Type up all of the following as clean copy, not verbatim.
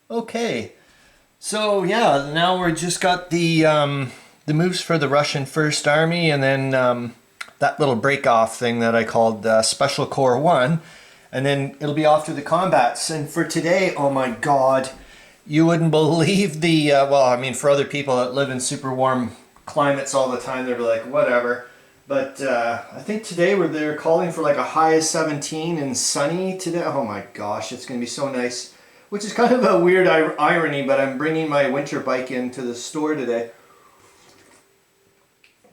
Okay, so yeah, now we're just got the moves for the Russian First Army, and then that little break off thing that I called Special Corps One, and then it'll be off to the combats. And for today, oh my God, you wouldn't believe the well, I mean, for other people that live in super warm climates all the time, they'd be like, whatever. But I think today they're calling for like a high of 17 and sunny today. Oh my gosh, it's going to be so nice. Which is kind of a weird irony, but I'm bringing my winter bike into the store today.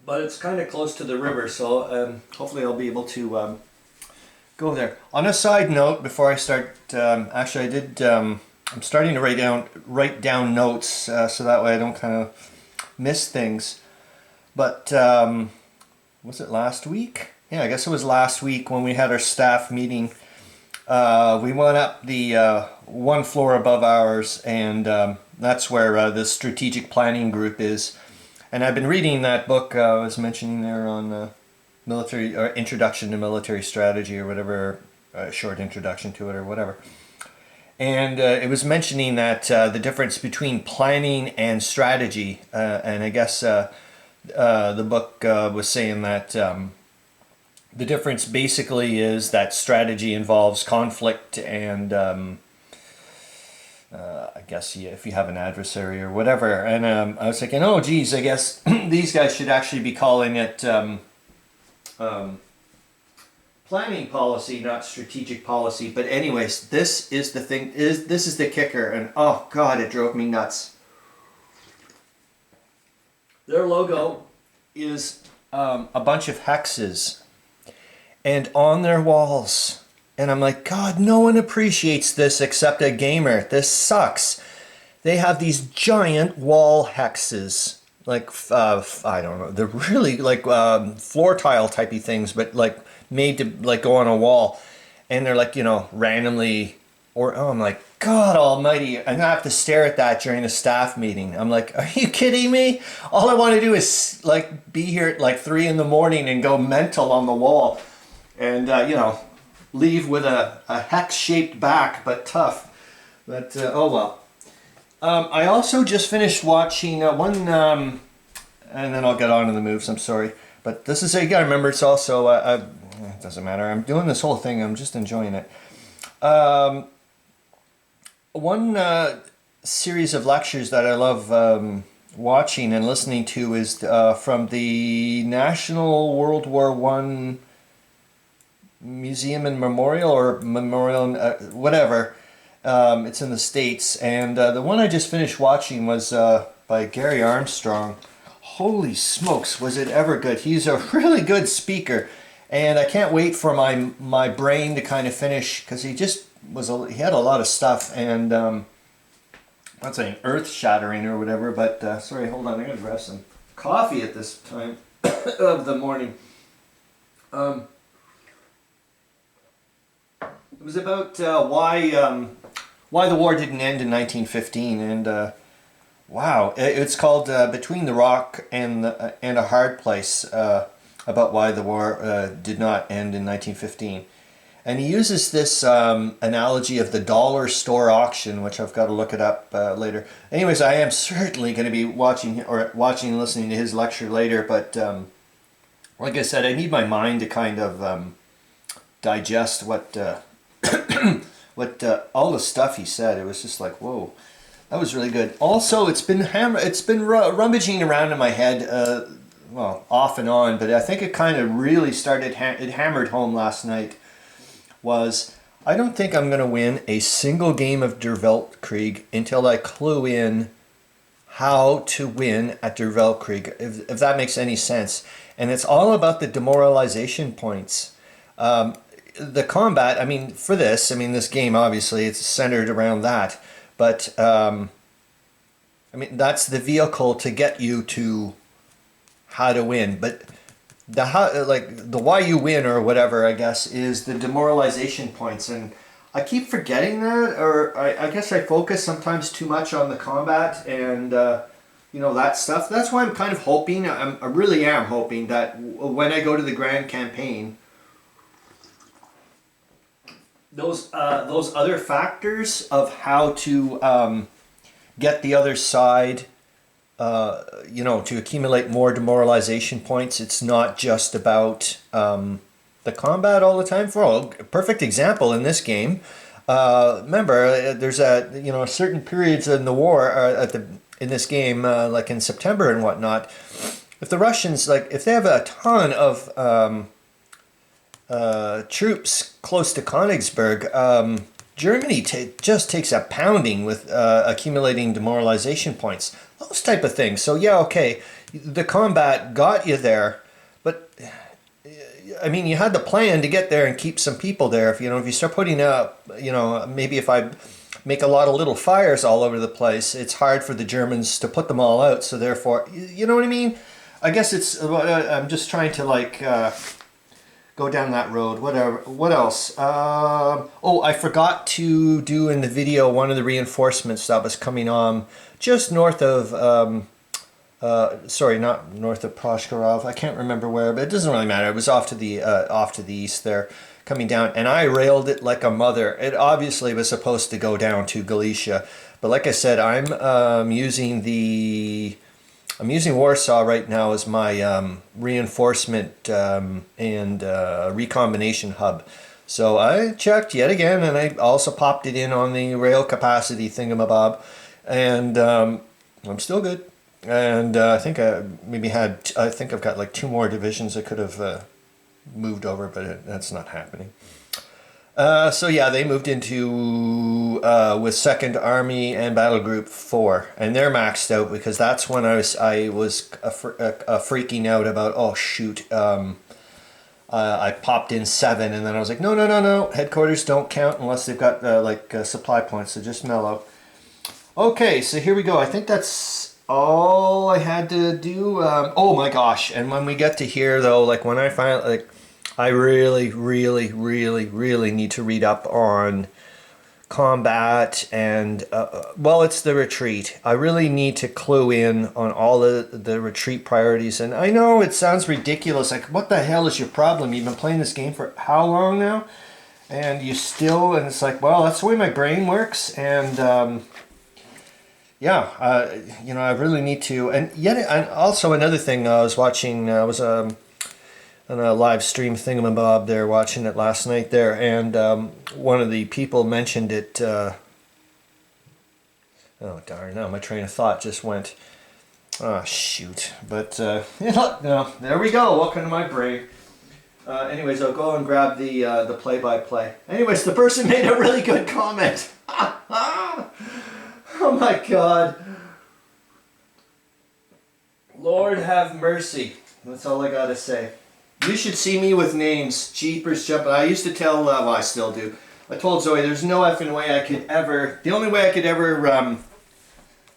But it's kind of close to the river, so hopefully I'll be able to go there. On a side note, before I start, actually I did. I'm starting to write down notes so that way I don't kind of miss things. But was it last week? Yeah, I guess it was last week when we had our staff meeting. We went up the one floor above ours, and that's where the strategic planning group is. And I've been reading that book I was mentioning there on military or introduction to military strategy or whatever, short introduction to it or whatever. And it was mentioning that the difference between planning and strategy, and I guess the book was saying that. The difference basically is that strategy involves conflict and I guess if you have an adversary or whatever. And I was thinking, oh geez, I guess these guys should actually be calling it planning policy, not strategic policy. But anyways, this is the thing. This is the kicker, and oh God, it drove me nuts. Their logo is a bunch of hexes and on their walls. And I'm like, God, no one appreciates this except a gamer. This sucks. They have these giant wall hexes. Like, I don't know. They're really like floor tile typey things, but like made to like go on a wall. And they're like, randomly, or oh, I'm like, God almighty, I'm gonna have to stare at that during a staff meeting. I'm like, are you kidding me? All I want to do is like be here at like 3 in the morning and go mental on the wall. And, leave with a hex-shaped back, but tough. But, oh well. I also just finished watching one, and then I'll get on to the moves, I'm sorry. But this is, you gotta remember, it's also, it doesn't matter. I'm doing this whole thing, I'm just enjoying it. One series of lectures that I love watching and listening to is from the National World War One Museum and Memorial, or Memorial, whatever. It's in the States, and the one I just finished watching was by Gary Armstrong. Holy smokes, was it ever good. He's a really good speaker, and I can't wait for my brain to kind of finish, because he had a lot of stuff, and I'm not saying earth-shattering or whatever, but sorry, hold on, I gotta grab some coffee at this time of the morning. It was about why the war didn't end in 1915, and wow, it's called "Between the Rock and a Hard Place," about why the war did not end in 1915. And he uses this analogy of the dollar store auction, which I've got to look it up later. Anyways, I am certainly going to be watching and listening to his lecture later. But like I said, I need my mind to kind of digest what all the stuff he said. It was just like, whoa, that was really good. Also, it's been rummaging around in my head, well, off and on, but I think it kind of really started. It hammered home last night. I don't think I'm going to win a single game of Der Weltkrieg until I clue in how to win at Der Weltkrieg, if that makes any sense. And it's all about the demoralization points. The combat, this game, obviously, it's centered around that. But, that's the vehicle to get you to how to win. But the why you win or whatever, I guess, is the demoralization points. And I keep forgetting that, or I guess I focus sometimes too much on the combat and, that stuff. That's why I'm kind of hoping, I really am hoping that when I go to the Grand Campaign, those other factors of how to get the other side, to accumulate more demoralization points. It's not just about the combat all the time. For a perfect example in this game, remember there's certain periods in the war in this game, like in September and whatnot. If the Russians, if they have a ton of troops close to Königsberg, Germany just takes a pounding with accumulating demoralization points. Those type of things. So yeah, okay, the combat got you there, but I mean, you had the plan to get there and keep some people there. If you start putting up, maybe if I make a lot of little fires all over the place, it's hard for the Germans to put them all out. So therefore, you know what I mean? I guess I'm just trying to go down that road. Whatever. What else? I forgot to do in the video one of the reinforcements that was coming on just north of, sorry, not north of Proshkorov. I can't remember where, but it doesn't really matter. It was off to the east there, coming down, and I railed it like a mother. It obviously was supposed to go down to Galicia, but like I said, I'm using Warsaw right now as my reinforcement and recombination hub. So I checked yet again, and I also popped it in on the rail capacity thingamabob, and I'm still good. And I think I've got like 2 more divisions I could have moved over, but that's not happening. So yeah, they moved into with 2nd Army and Battle Group 4, and they're maxed out because that's when I was freaking out about, oh shoot, I popped in 7, and then I was like, no, headquarters don't count unless they've got supply points, so just mellow. Okay, so here we go. I think that's all I had to do. Oh my gosh, and when we get to here though, when I finally, I really, really, really, really need to read up on combat and, it's the retreat. I really need to clue in on all the retreat priorities. And I know it sounds ridiculous, what the hell is your problem? You've been playing this game for how long now? And and it's that's the way my brain works. And, I really need to. And also another thing, I was watching, on a live stream thingamabob there, watching it last night there, and one of the people mentioned it. Oh darn! Now my train of thought just went. Oh shoot! But no, there we go. Welcome to my brain. Anyways, I'll go and grab the play-by-play. Anyways, the person made a really good comment. Oh my God! Lord have mercy. That's all I gotta say. You should see me with names. Jeepers jumping. I used to tell, I still do. I told Zoe there's no effing way I could ever, the only way I could ever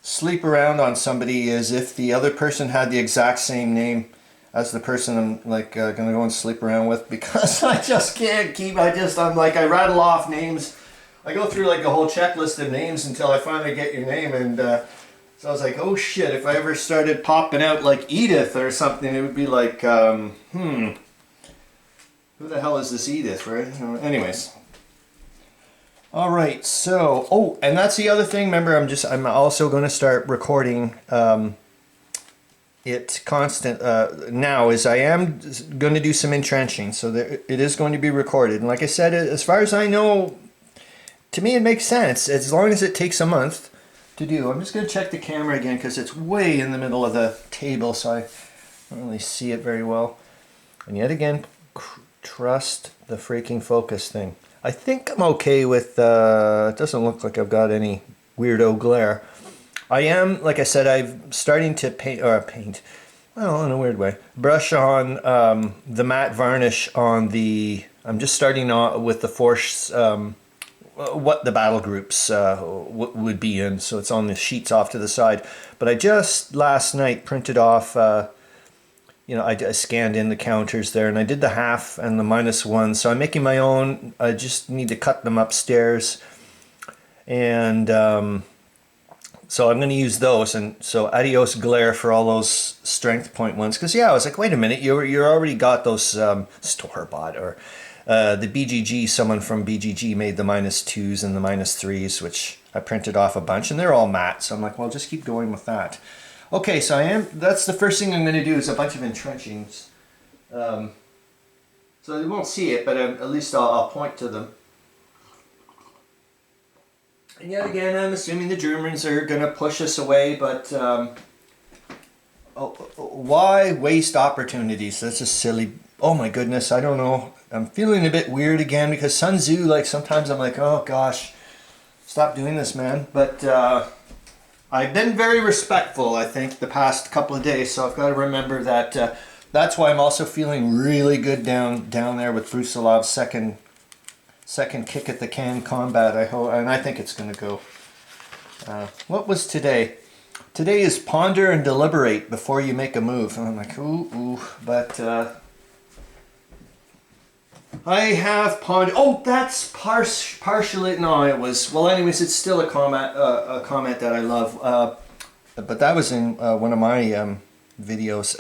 sleep around on somebody is if the other person had the exact same name as the person I'm gonna go and sleep around with, because I just can't keep, I rattle off names. I go through a whole checklist of names until I finally get your name, and so I was like, oh shit, if I ever started popping out like Edith or something, it would be like, who the hell is this Edith, right? Anyways. Alright, so, and that's the other thing, remember, I'm also going to start recording it constant now, is I am going to do some entrenching, so it is going to be recorded. And like I said, as far as I know, to me it makes sense, as long as it takes a month to do. I'm just going to check the camera again because it's way in the middle of the table, so I don't really see it very well. And yet again, trust the freaking focus thing. I think I'm okay with, it doesn't look like I've got any weirdo glare. I am, like I said, I'm starting to paint, well, in a weird way, brush on the matte varnish on I'm just starting with the force, what the battle groups would be in, so it's on the sheets off to the side. But I just last night printed off, I scanned in the counters there, and I did the half and the -1, so I'm making my own. I just need to cut them upstairs, and so I'm going to use those. And so adios glare for all those strength point ones, because I was like, wait a minute, you're already got those store-bought, or The BGG, someone from BGG made the -2s and the -3s, which I printed off a bunch, and they're all matte. So I'm like, well, just keep going with that. Okay, so that's the first thing I'm going to do is a bunch of entrenchings. So they won't see it, but at least I'll point to them. And yet again, I'm assuming the Germans are going to push us away, but why waste opportunities? That's a silly... Oh my goodness, I don't know. I'm feeling a bit weird again because Sun Tzu, like sometimes I'm like, oh gosh, stop doing this, man. But I've been very respectful, I think, the past couple of days, so I've got to remember that. That's why I'm also feeling really good down there with Brusilov's second kick at the can combat. I hope, and I think it's going to go. What was today? Today is ponder and deliberate before you make a move. And I'm like, ooh, but I have pondered. Oh, that's partially. No, it was. Well, anyways, it's still a comment that I love. But that was in one of my videos.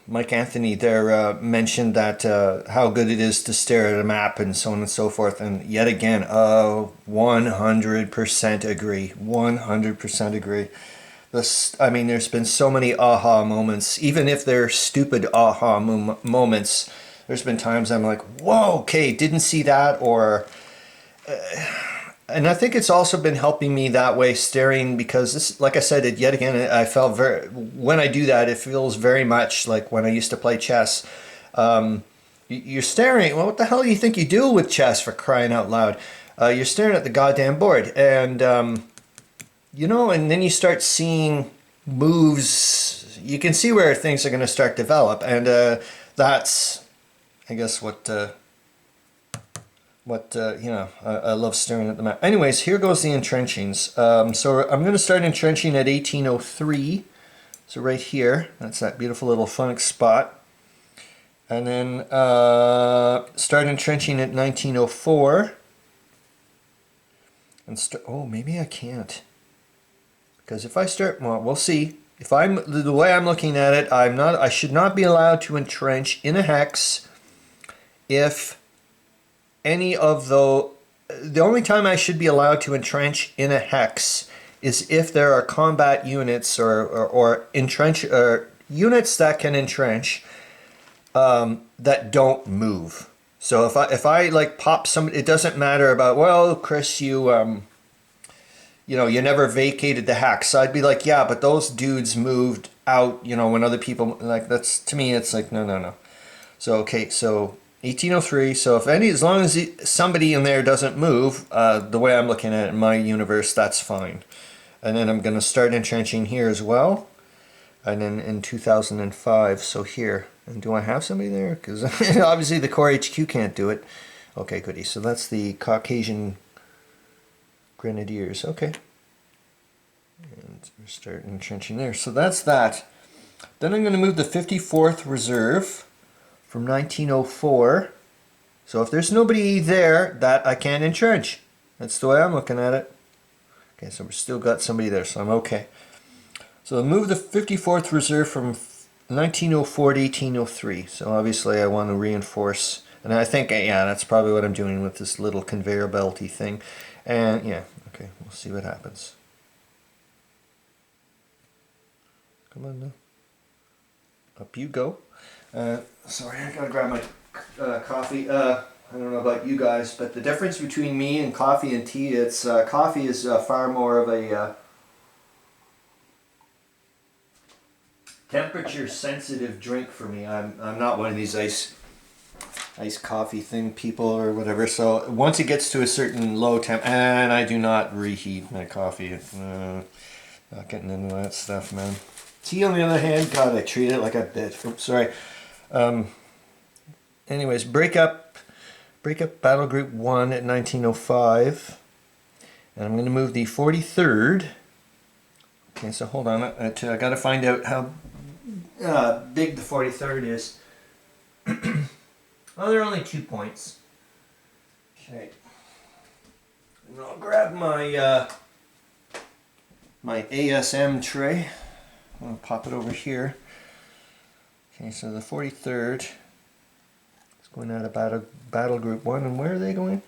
Mike Anthony there mentioned that how good it is to stare at a map and so on and so forth, and yet again 100% agree. 100% agree. I mean, there's been so many aha moments, even if they're stupid aha moments. There's been times I'm like, whoa, okay, didn't see that, or and I think it's also been helping me that way, staring, because this, like I said, yet again, I felt when I do that, it feels very much like when I used to play chess. You're staring, well, what the hell do you think you do with chess, for crying out loud? You're staring at the goddamn board, and, you know, and then you start seeing moves. You can see where things are going to start to develop, and that's, I guess, what you know, I love staring at the map. Anyways, here goes the entrenchings. So I'm going to start entrenching at 1803. So right here, that's that beautiful little funk spot. And then start entrenching at 1904. And oh, maybe I can't. Because if I start, well, we'll see. If the way I'm looking at it, I should not be allowed to entrench in a hex if any of the only time I should be allowed to entrench in a hex is if there are combat units or units that can entrench that don't move. So if I like pop some, it doesn't matter about, well, Chris, you know, you never vacated the hex. So I'd be like, yeah, but those dudes moved out, you know, when other people, like, that's, to me, it's like, no. So okay, so 1803, so as long as somebody in there doesn't move, the way I'm looking at it in my universe, that's fine. And then I'm going to start entrenching here as well. And then in 2005, so here. And do I have somebody there? Because obviously the Core HQ can't do it. Okay, goody. So that's the Caucasian Grenadiers. Okay. And start entrenching there. So that's that. Then I'm going to move the 54th Reserve from 1904. So if there's nobody there, that I can't entrench. That's the way I'm looking at it. Okay, so we've still got somebody there, so I'm okay. So I'll move the 54th Reserve from 1904 to 1803. So obviously I want to reinforce, and I think, yeah, that's probably what I'm doing with this little conveyor belty thing. And yeah, okay, we'll see what happens. Come on now. Up you go. Sorry, I gotta grab my coffee. I don't know about you guys, but the difference between me and coffee and tea, it's coffee is far more of a temperature sensitive drink for me. I'm not one of these iced coffee thing people or whatever. So once it gets to a certain low temp, and I do not reheat my coffee. Not getting into that stuff, man. Tea, on the other hand, God, I treat it like a bitch. Oops, sorry. Anyways, break up Battle Group 1 at 1905. And I'm going to move the 43rd. Okay, so hold on. I got to find out how big the 43rd is. Well, they're only 2 points. Okay. And I'll grab my my ASM tray. I'll pop it over here. Okay, so the 43rd is going out of battle group 1, and where are they going?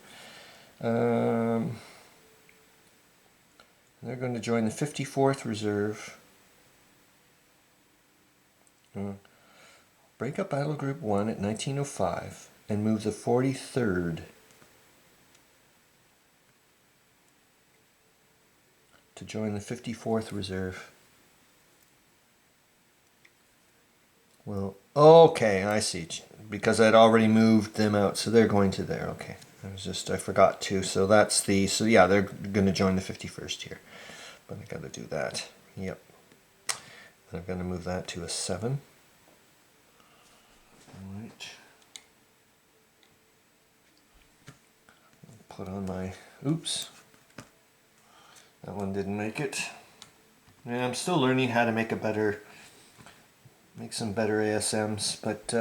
They're going to join the 54th Reserve. Break up battle group 1 at 1905 and move the 43rd to join the 54th Reserve. Well, okay, I see. Because I'd already moved them out, so they're going to there. Okay, I forgot to. So that's so yeah, they're going to join the 51st here. But I got to do that. Yep. And I'm going to move that to a 7. All right. Put on my, oops. That one didn't make it. And I'm still learning how to make some better ASMs, but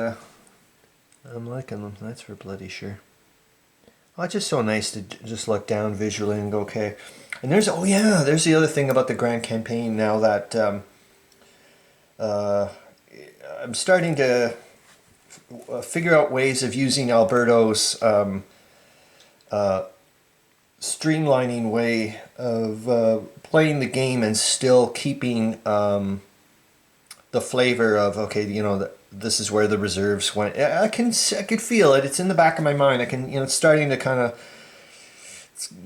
I'm liking them, that's for bloody sure. Oh, it's just so nice to just look down visually and go, okay. And there's the other thing about the Grand Campaign now that I'm starting to figure out ways of using Alberto's streamlining way of playing the game and still keeping the flavor of, okay, you know, this is where the reserves went. I could feel it. It's in the back of my mind. I can, you know, it's starting to kind of,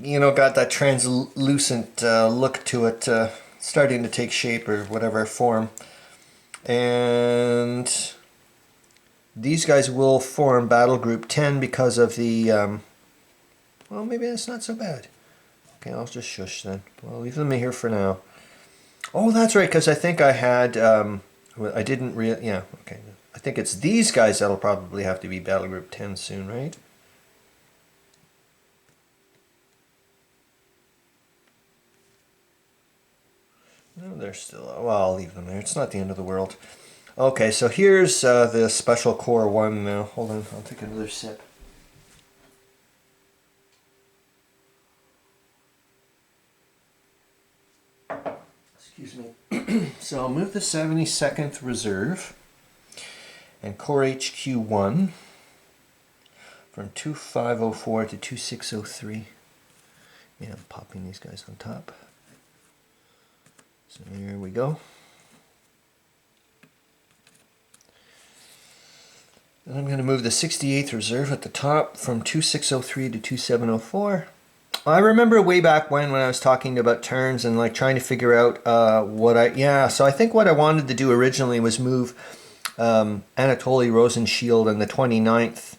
you know, got that translucent look to it, starting to take shape or whatever form. And these guys will form Battle Group 10 because of the, well, maybe that's not so bad. Okay, I'll just shush then. Well, leave them here for now. Oh, that's right, because I think I had, I didn't really, yeah, okay. I think it's these guys that'll probably have to be Battle Group 10 soon, right? No, they're still, well, I'll leave them there. It's not the end of the world. Okay, so here's the Special Corps 1 now. Hold on, I'll take another sip. Excuse me. So I'll move the 72nd Reserve and Corps HQ 1 from 2504 to 2603. Yeah, I'm popping these guys on top. So here we go. Then I'm going to move the 68th Reserve at the top from 2603 to 2704. I remember way back when I was talking about turns and like trying to figure out so I think what I wanted to do originally was move Anatoly Rosenshield and the 29th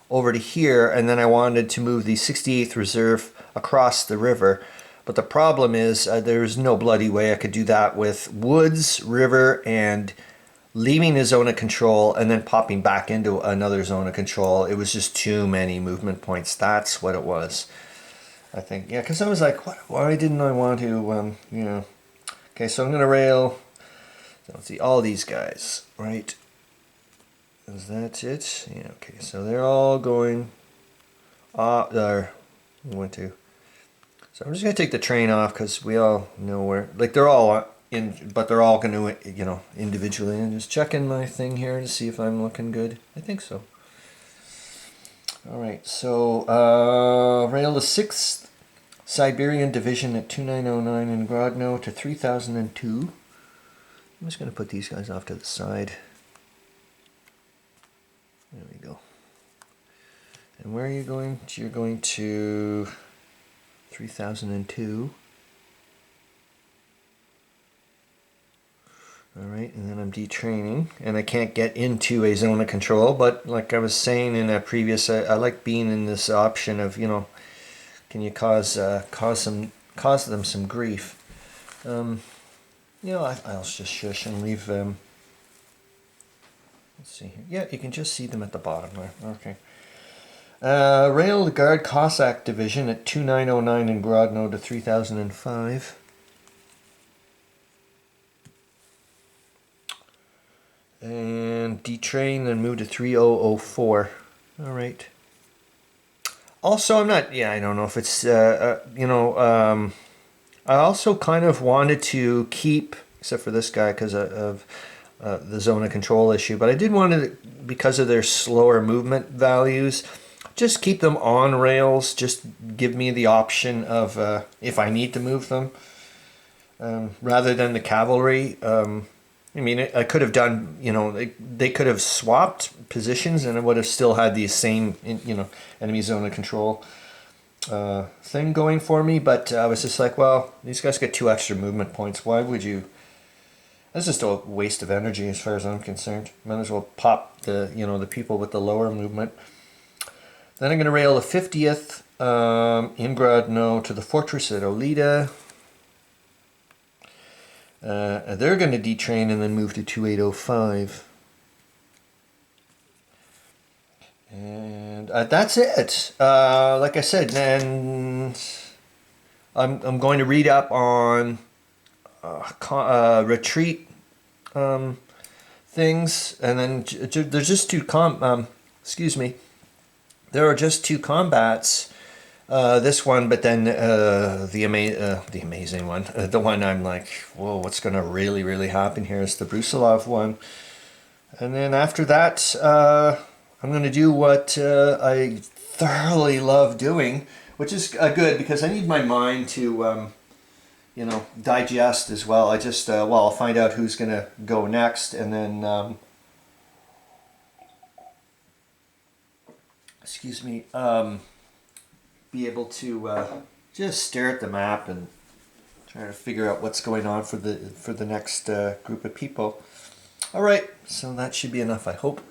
over to here, and then I wanted to move the 68th Reserve across the river. But the problem is there's no bloody way I could do that with woods, river, and leaving a zone of control and then popping back into another zone of control. It was just too many movement points. That's what it was. I think, yeah, because I was like, why didn't I want to, you know. Okay, so I'm going to rail, so let's see, all these guys, right? Is that it? Yeah, okay, so they're all going, there, went to. So I'm just going to take the train off because we all know where, like they're all in, but they're all going to, you know, individually. And just checking my thing here to see if I'm looking good. I think so. All right, so rail the 6th Siberian Division at 2909 in Grodno to 3002. I'm just going to put these guys off to the side. There we go. And where are you going? You're going to 3002. Alright, and then I'm detraining, and I can't get into a zone of control, but like I was saying in a previous, I like being in this option of, you know, can you cause them some grief? You know, I'll just shush and leave them. Let's see here. Yeah, you can just see them at the bottom there. Okay. Rail the Guard Cossack Division at 2909 in Grodno to 3005. And detrain and move to 3004. All right. Also, I'm not, yeah, I don't know if it's, you know, I also kind of wanted to keep, except for this guy because of the zone of control issue, but I did want to, because of their slower movement values, just keep them on rails. Just give me the option of if I need to move them, rather than the cavalry. I mean, I could have done, they could have swapped positions and it would have still had the same, enemy zone of control thing going for me. But I was just like, well, these guys get 2 extra movement points. Why would you? That's just a waste of energy as far as I'm concerned. Might as well pop the people with the lower movement. Then I'm going to rail the 50th in Grodno to the fortress at Olita. They're going to detrain and then move to 2805. And that's it. Like I said, and I'm going to read up on retreat things, and then there's just 2 excuse me. There are just 2 combats. This one, but then the amazing one, the one I'm like, whoa, what's going to really happen here is the Brusilov one. And then after that, I'm going to do what I thoroughly love doing, which is good because I need my mind to, digest as well. I just, I'll find out who's going to go next, and then, excuse me, be able to just stare at the map and try to figure out what's going on for the next group of people. All right, so that should be enough, I hope.